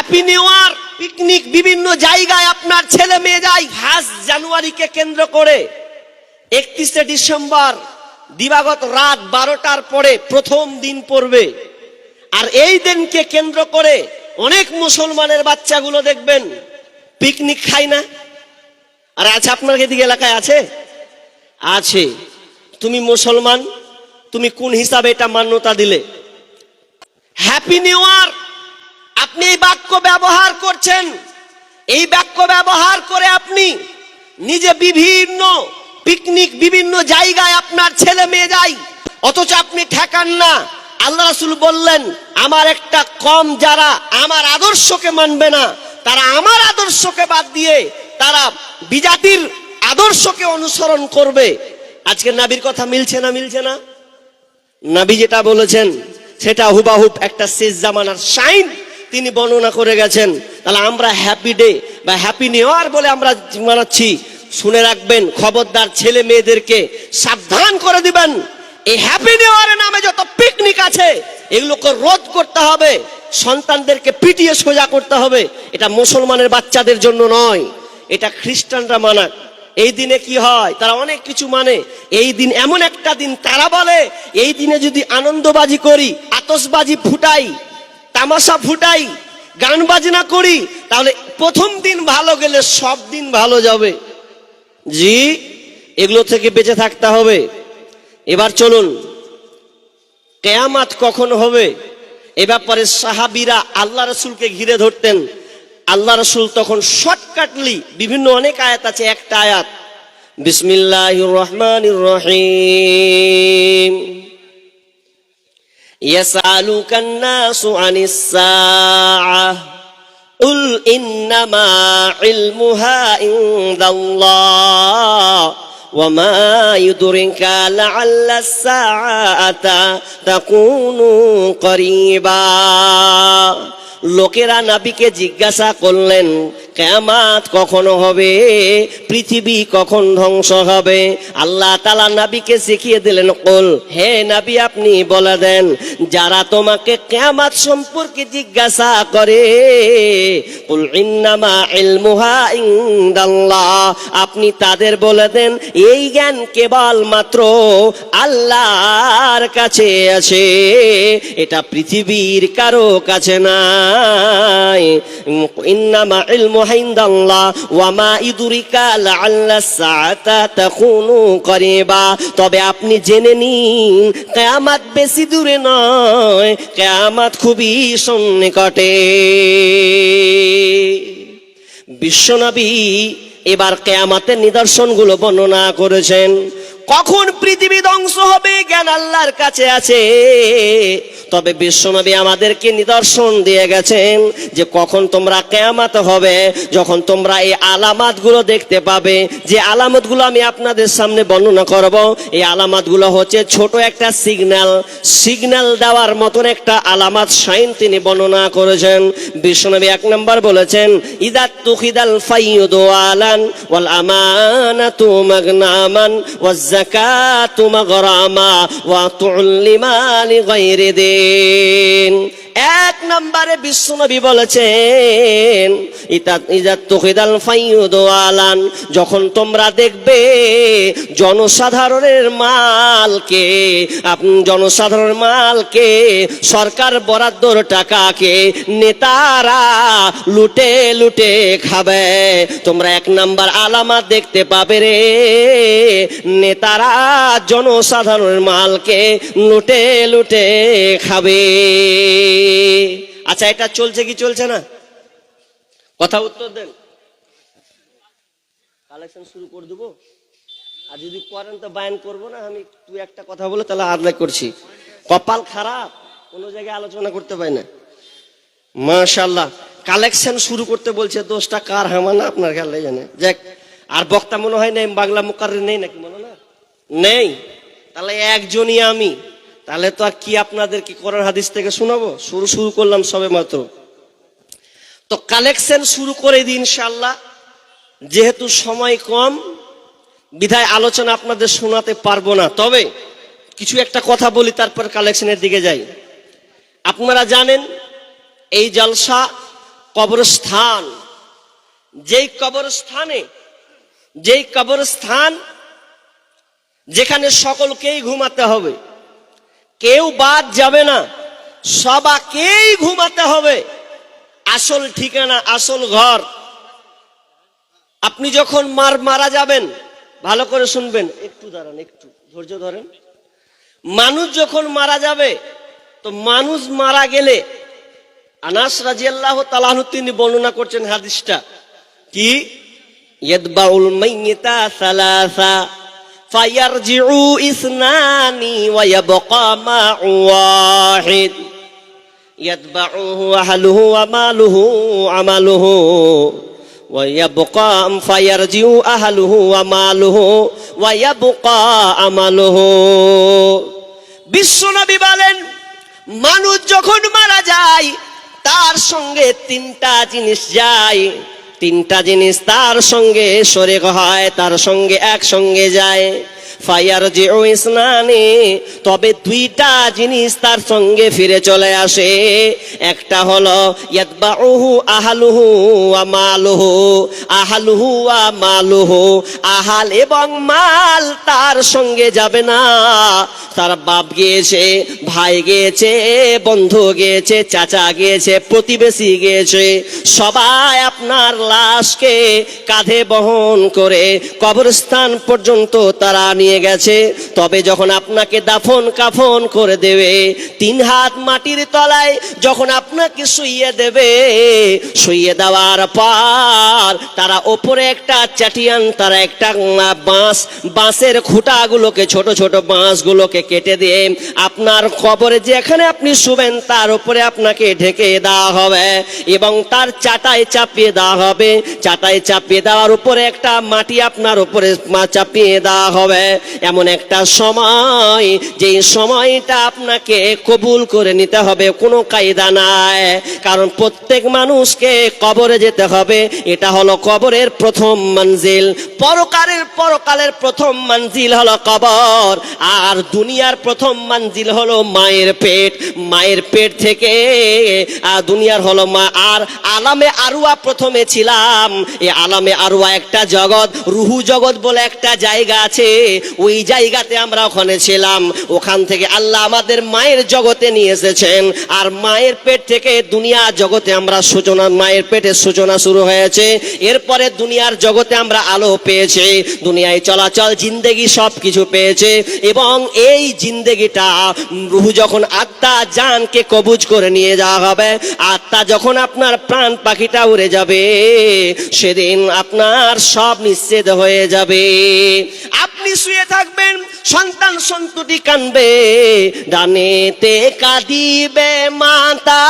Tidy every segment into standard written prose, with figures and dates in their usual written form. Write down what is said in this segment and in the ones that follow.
Happy new year, picnic বিভিন্ন জায়গায় আপনার ছেলে মেয়ে যায়। 1 জানুয়ারিকে কেন্দ্র করে 31শে ডিসেম্বর দিবাগত রাত 12টার পরে প্রথম দিন পড়বে। আর এই দিনকে কেন্দ্র করে অনেক মুসলমানের বাচ্চাগুলো দেখবেন পিকনিক খায় না। আর আছে আপনার এদিকে এলাকায় আছে? আছে। তুমি মুসলমান, তুমি কোন হিসাবে এটা মান্যতা দিলে? হ্যাপি নিউ ইয়ার আপনি এই বাক্য ব্যবহার করছেন, এই বাক্য ব্যবহার করে আপনি নিজে বিভিন্ন পিকনিক বিভিন্ন জায়গায় আপনার ছেলে মেয়ে যায়, অথচ আপনি ঠেকান না। আল্লাহ রাসূল বললেন, আমার একটা কম যারা আমার আদর্শকে মানবে না, তারা আমার আদর্শকে বাদ দিয়ে তারা বিজাতির আদর্শকে অনুসরণ করবে। আজকে নবীর কথা মিলছে না? মিলছে না? নবী যেটা বলেছেন সেটা হুবাহুব একটা শেষ জামানার সাইন তিনি বর্ণনা করে গেছেন। তাহলে আমরা হ্যাপি ডে বা হ্যাপি নিউ ইয়ার বলে আমরা মানাচ্ছি। শুনে রাখবেন, খবরদার ছেলে মেয়েদেরকে সাবধান করে দিবেন, এই হ্যাপি নিউ ইয়ারের নামে যত পিকনিক আছে এগুলোকে রোধ করতে হবে, সন্তানদেরকে পিটিয়ে সোজা করতে হবে। এটা মুসলমানের বাচ্চাদের জন্য নয়, এটা খ্রিস্টানরা মানাক। এই দিনে কি হয়, তারা অনেক কিছু মানে। এই দিন এমন একটা দিন, তারা বলে এই দিনে যদি আনন্দবাজি করি, আতশবাজি ফুটাই, তামাশা ফুটাই, গান বাজনা করি, তাহলে প্রথম দিন ভালো গেলে সব দিন ভালো যাবে। জি, এগুলো থেকে বেঁচে থাকতে হবে। এবার চলুন, কিয়ামত কখন হবে এ ব্যাপারে সাহাবীরা আল্লাহ রাসূলকে ঘিরে ধরতেন। আল্লাহ রাসূল তখন শর্টকাটলি বিভিন্ন অনেক আয়াত আছে, একটা আয়াত বিসমিল্লাহির রহমানির রহিম, ইয়াসআলুকান নাসু আনিস সাআহ কুল ইন্নামা ইলমুহা ইনদাল্লাহ ওয়া মা ইউদরিকা লাআল্লাস সাআতা তাকুনু করিবা। লোকেরা নবীকে জিজ্ঞাসা করলেন, কিয়ামত কখন হবে, পৃথিবী কখন ধ্বংস হবে? আল্লাহ তাআলা নবীকে শিখিয়ে দিলেন, কুল, হে নবী আপনি বলে দেন, যারা তোমাকে কিয়ামত সম্পর্কে জিজ্ঞাসা করে, কুল ইন্নামা ইলমুহা ইনদাল্লাহ, আপনি তাদের বলে দেন এই জ্ঞান কেবল মাত্র আল্লাহর কাছে আছে, এটা পৃথিবীর কারো কাছে নাই। ইন্নামা ইলমুহা ইনদাল্লাহ ওয়া মা ইউদরিকা লাআল্লাস সাআতা তাকুনু করিবা। তবে আপনি জেনে নিন কিয়ামত বেশি দূরে নয়, কিয়ামত খুবই সন্নিকটে। বিশ্বনবী এবার কিয়ামতের নিদর্শনগুলো বর্ণনা করেছেন। কখন পৃথিবী ধ্বংস হবে জ্ঞান আল্লাহর কাছে আছে, তবে বিশ্বনবী আমাদেরকে নিদর্শন দিয়ে গেছেন যে কখন তোমরা কিয়ামত হবে, যখন তোমরা এই আলামতগুলো দেখতে পাবে। যে আলামতগুলো আমি আপনাদের সামনে বর্ণনা করব, এই আলামতগুলো হচ্ছে ছোট একটা সিগন্যাল দেওয়ার মতন একটা আলামত সাইন তিনি বর্ণনা করেছেন। বিশ্বনবী 1 নম্বর বলেছেন, ইযা তুখিদাল ফাইয়ুদু আলান ওয়াল আমানাতু মাগনামান ওয়াজ যাকাতু মাগরামা ওয়া তুল্লিমা লিগাইরি দিন। 1 নম্বরে বিশ্বনবী বলেছেন, ইযা তুখিদাল ফাইয়ুদু আলান, যখন তোমরা দেখবে জনসাধারণের মালকে সরকার বরাদ্দর টাকাকে নেতারা লুটে লুটে খাবে, তোমরা 1 নম্বর আলামত দেখতে পাবে রে, নেতারা জনসাধারণের মালকে লুটে লুটে খাবে। আচ্ছা, এটা চলছে কি চলছে না? কথা উত্তর দেন। কালেকশন শুরু করে দেবো, আর যদি করেন তো বায়ান করবো না আমি। তুই একটা কথা বলে তাহলে আদায় করছি। কপাল খারাপ, কোনো জায়গায় আলোচনা করতে পারি না। মাশাআল্লাহ, কালেকশন শুরু করতে বলছে, দোষটা কার, আমার না আপনার, খেয়াল জানে। যাক, আর বক্তা মনে হয় নেই, বাংলা মুকাররির নেই নাকি, মনে না নেই? তাহলে একজনই আমি, তাহলে তো আর কি আপনাদের কি কোরআন হাদিস থেকে শোনাবো? শুরু করলাম সবে মাত্র। তো কালেকশন শুরু করে দিই ইনশাআল্লাহ। যেহেতু সময় কম বিধায় আলোচনা আপনাদের শোনাতে পারবো না, তবে কিছু একটা কথা বলি, তারপর কালেকশনের দিকে যাই। আপনারা জানেন এই জলসা কবরস্থান, যেই কবরস্থান যেখানে সকলকেই ঘুমাতে হবে, কেউ বাদ যাবে না, সবাইকেই ঘুমাতে হবে। আসল ঠিকানা, আসল ঘর। আপনি যখন মারা যাবেন, ভালো করে শুনবেন, একটু দাঁড়ান, একটু ধৈর্য ধরেন। মানুষ যখন মারা যাবে, তো মানুষ মারা গেলে আনাস রাদিয়াল্লাহু তাআলা আনহু তিনি বর্ণনা করছেন হাদিসটা কি, ইয়াদবাউল মাইয়িতা সালাসা ফায়ারজিউ ইসনানি ওয়া ইয়াবকা মা'উ ওয়াহিদ ইয়াতবাউহু আহলুহু ওয়া মালুহু আমালুহু ওয়া ইয়াবকা ফায়ারজিউ আহলুহু ওয়া মালুহু ওয়া ইয়াবকা আমালুহু। বিশ্বনবী বলেন, মানুষ যখন মারা যায় তার সঙ্গে তিনটা জিনিস যায়, তিনটা জিনিস তার সঙ্গে শরীক হয়, তার সঙ্গে একসঙ্গে যায়। ফায়ারজিউ ইসনানি, তবে দুইটা জিনিস তার সঙ্গে ফিরে চলে আসে। একটা হলো ইয়াতবাউহু আহলুহু ওয়া মালুহু, আহলুহু ওয়া মালুহু, আহাল এবং মাল তার সঙ্গে যাবে না। তার বাপ গিয়েছে, ভাই গিয়েছে, বন্ধু গিয়েছে, চাচা গিয়েছে, প্রতিবেশী গিয়েছে, সবাই আপনার লাশকে কাঁধে বহন করে কবরস্থান পর্যন্ত তারা নিয়ে গেছে। তবে যখন আপনাকে দাফন কাফন করে দেবে, 3 হাত মাটির তলায় যখন আপনাকে শুইয়ে দেবে, শুইয়ে দেওয়ার পর তারা ওপরে একটা চাটিয়ান, তারা একটা বাঁশের খুঁটাগুলোকে, ছোট ছোট বাঁশগুলোকে কেটে দিয়ে আপনার কবরে যেখানে আপনি শুবেন তার উপরে আপনাকে ঢেকে দেওয়া হবে এবং তার চাটাই চাপিয়ে দেওয়া হবে। চাটাই চাপিয়ে দেওয়ার উপরে একটা মাটি আপনার উপরে চাপিয়ে দেওয়া হবে। এমন একটা সময়, যেই সময়টা আপনাকে কবুল করে নিতে হবে, কোনো কায়দা নাই, কারণ প্রত্যেক মানুষকে কবরে যেতে হবে। এটা হলো কবরের প্রথম মঞ্জিল। পরকালের প্রথম মঞ্জিল হলো কবর, আর দুনিয়ার প্রথম মঞ্জিল হলো মায়ের পেট। মায়ের পেট থেকে দুনিয়ার হলো মা। আর আলামে আরওয়া প্রথমে ছিলাম। এই আলামে আরওয়া একটা জগৎ, রুহু জগৎ বলে একটা জায়গা আছে, ওই জায়গাতে আমরা ওখানে ছিলাম। ওখান থেকে আল্লাহ আমাদের মায়ের জগতে নিয়ে এসেছেন, আর মায়ের পেট থেকে দুনিয়া জগতে আমরা সূচনা, মায়ের পেটে সূচনা শুরু হয়েছে। এরপরে দুনিয়ার জগতে আমরা আলো পেয়েছি, দুনিয়ায় চলাচল, জিন্দেগি সব কিছু পেয়েছে। এবং এই জিন্দেগিটা রুহু যখন আত্মা জানকে কবুজ করে নিয়ে যাওয়া হবে, আত্মা যখন আপনার প্রাণ পাখিটা উড়ে যাবে, সেদিন আপনার সব নিশ্চিত হয়ে যাবে। আপনি শুয়ে থাকবেন, সন্তান সন্ততি কানবে, ডানেতে কাঁদিবে মাতা,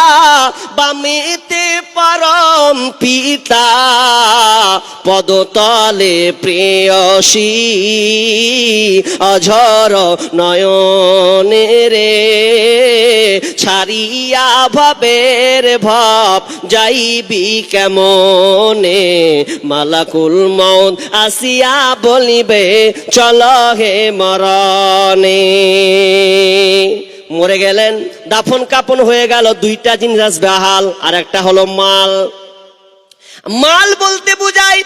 বামেতে পরম পিতা, পদতলে প্রেয়সী, অঝর নয়নে রে, ছাড়িয়া ভবের ভব যাইবি কেমনে, মালাকুল মউত আসিয়া বলিবে চল হে মরণে। মরে গেলেন, দাফন কাপন হয়ে গেল, দুইটা জিনিস আসবে, আহাল আর একটা হলো মাল। মাল বলতে বোঝায়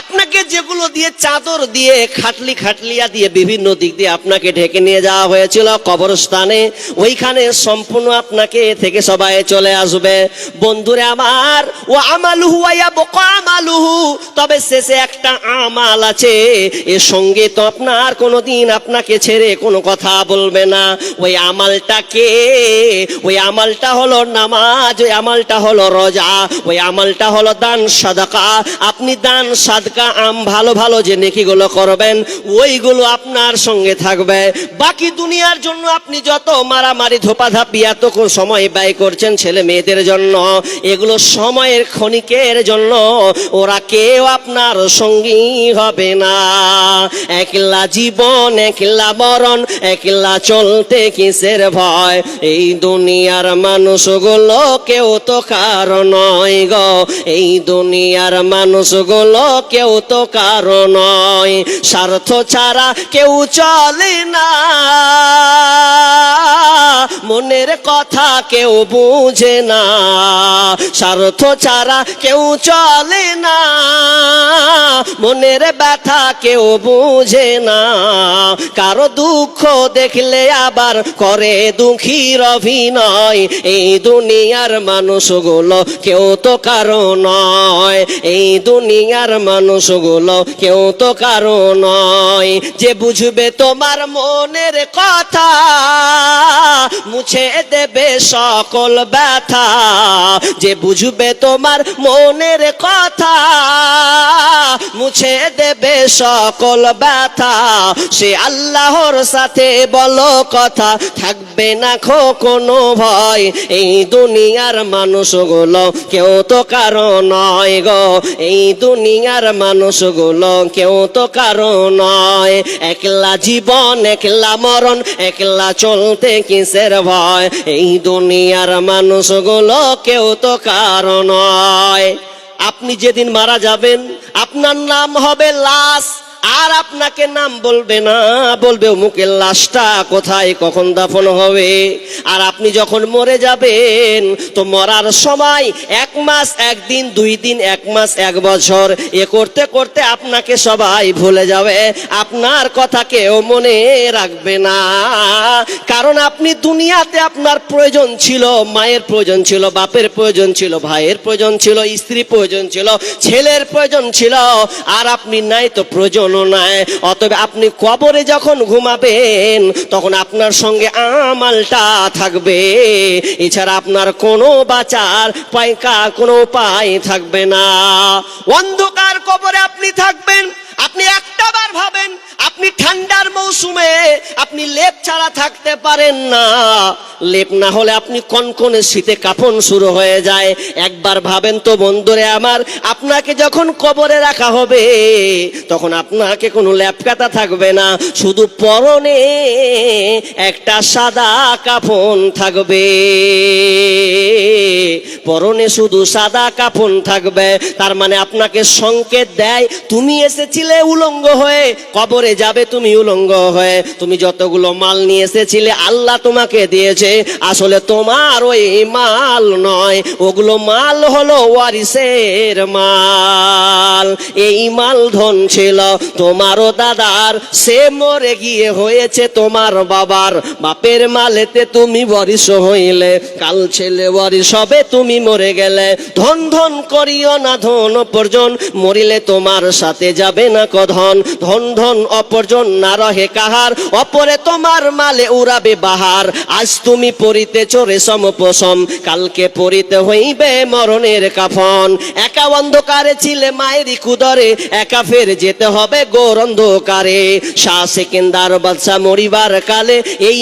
আপনাকে যেগুলো দিয়ে, চাদর দিয়ে, খাটলিয়া দিয়ে, বিভিন্ন দিক দিয়ে আপনাকে ঢেকে নিয়ে যাওয়া হয়েছিল কবরস্থানে, ওইখানে সম্পূর্ণ আপনাকে থেকে সবাই চলে আসবে। বন্ধুরে আমার, ও আমালুহু ওয়া ইয়াবকা আমালুহু, তবে শেষে একটা আমাল আছে, এর সঙ্গে তো আপনার কোনোদিন আপনাকে ছেড়ে কোনো কথা বলবে না। ওই আমালটা কে? ওই আমালটা হলো নামাজ, ওই আমালটা হলো রোজা, ওই আমালটা হলো দান সাদাকা। আপনি দান সাদকা ভালো ভালো যে নেকিগুলো করবেন, ওইগুলো আপনার সঙ্গে থাকবে। বাকি দুনিয়ার জন্য আপনি যত মারামারি ধোপাধাপি এত সময় ব্যয় করছেন ছেলে মেয়েদের জন্য, এগুলো সময়ের ক্ষণিকের জন্য, ওরা কেউ আপনার সঙ্গী হবে না। একলা জীবন, একলা মরণ, একলা চলতে কিসের ভয়, এই দুনিয়ার মানুষগুলো কেউ তো কারো নয় গো, এই দুনিয়ার মানুষগুলো কেউ তো কারো নয়, স্বার্থ ছাড়া কেউ চলে না, মনের কথা কেউ বুঝে না, স্বার্থ ছাড়া কেউ চলে না, মনের ব্যথা কেউ বুঝে না, কারো দুঃখ দেখলে আবার করে দুঃখীর অভিনয়, এই দুনিয়ার মানুষগুলো কেউ তো কারো নয়, এই দুনিয়ার মানুষগুলো কেউ তো কারো নয়, যে বুঝবে তোমার মনের কথা মুছে দেবে সকল ব্যথা, যে বুঝবে তোমার মনের কথা মুছে দেবে সকল ব্যথা, সে আল্লাহর সাথে বলো কথা, থাকবে না কোনো ভয়, এই দুনিয়ার মানুষগুলো কেউ তো কারো নয় গো, এই দুনিয়ার মানুষগুলো কেউ তো কারো নয়, একলা জীবন একলা মরণ, একলা চলতে কিসের ভয়, এই দুনিয়ার মানুষগুলো কেউ তো কারো নয়। আপনি যেদিন মারা যাবেন আপনার নাম হবে লাশ, আর আপনাকে নাম বলবে না, বলবে মুখের লাশটা কোথায় কখন দাফন হবে। আর আপনি যখন মরে যাবেন তো মরার সময় 1 মাস 1 দিন 2 দিন 1 মাস 1 বছর এ করতে করতে আপনাকে সবাই ভুলে যাবে, আপনার কথা কেউ মনে রাখবে না, কারণ আপনি দুনিয়াতে আপনার প্রয়োজন ছিল, মায়ের প্রয়োজন ছিল, বাপের প্রয়োজন ছিল, ভাইয়ের প্রয়োজন ছিল, স্ত্রীর প্রয়োজন ছিল, ছেলের প্রয়োজন ছিল, আর আপনি নাই তো প্রয়োজন নাই। অতএব আপনি কবরে যখন ঘুমাবেন তখন আপনার সঙ্গে আমালটা থাকবে, এছাড়া আপনার কোনো বাঁচার কোনো উপায় থাকবে না। অন্ধকার কবরে আপনি থাকবেন, আপনি একটাবার ভাবেন আপনি ঠান্ডার মৌসুমে আপনি লেপ ছাড়া থাকতে পারেন না, লেপ না হলে আপনি কনকনে শীতে কাঁপন শুরু হয়ে যায়। একবার ভাবেন তো বন্ধুরে আমার, আপনাকে যখন কবরে রাখা হবে তখন আপনাকে কোনো লেপ কাটা থাকবে না, শুধু পরনে একটা সাদা কাফন থাকবে, পরনে শুধু সাদা কাফন থাকবে। তার মানে আপনাকে সংকেত দেয় তুমি এসেছিলে উলঙ্গ হয়ে, কবরে যাবে তুমি উলঙ্গ হয়ে, তুমি যতগুলো মাল নিয়ে এসেছিলে আল্লাহ তোমাকে দিয়েছে, আসলে তোমার ওই মাল নয়, ওগুলো মাল হলো ওয়ারিসের মাল। এই মাল ধন ছিল তোমারও দাদার, সে মরে গিয়ে হয়েছে তোমার বাবার, বাপের মালেতে তুমি ওয়ারিস হইলে, কাল ছেলে ওয়ারিস হবে তুমি মরে গেলে। ধন ধন করিও না ধন অপরজন, মরিলে তোমার সাথে যাবে না কধন, ধন ধন অপরজন না রহে কাহার, অপরে তোমার মালে উড়াবে বাহার। আজ তুমি পরিতেছ রেশম পশম, কালকে পরিতে হইবে মরণের কাফন। একা অন্ধকারে ছিলে মায়েরই কুদরে, একা ফের যেতে হবে ঘোর অন্ধকারে। শাহ সেকেন্দার বাদশা মরিবার কালে এই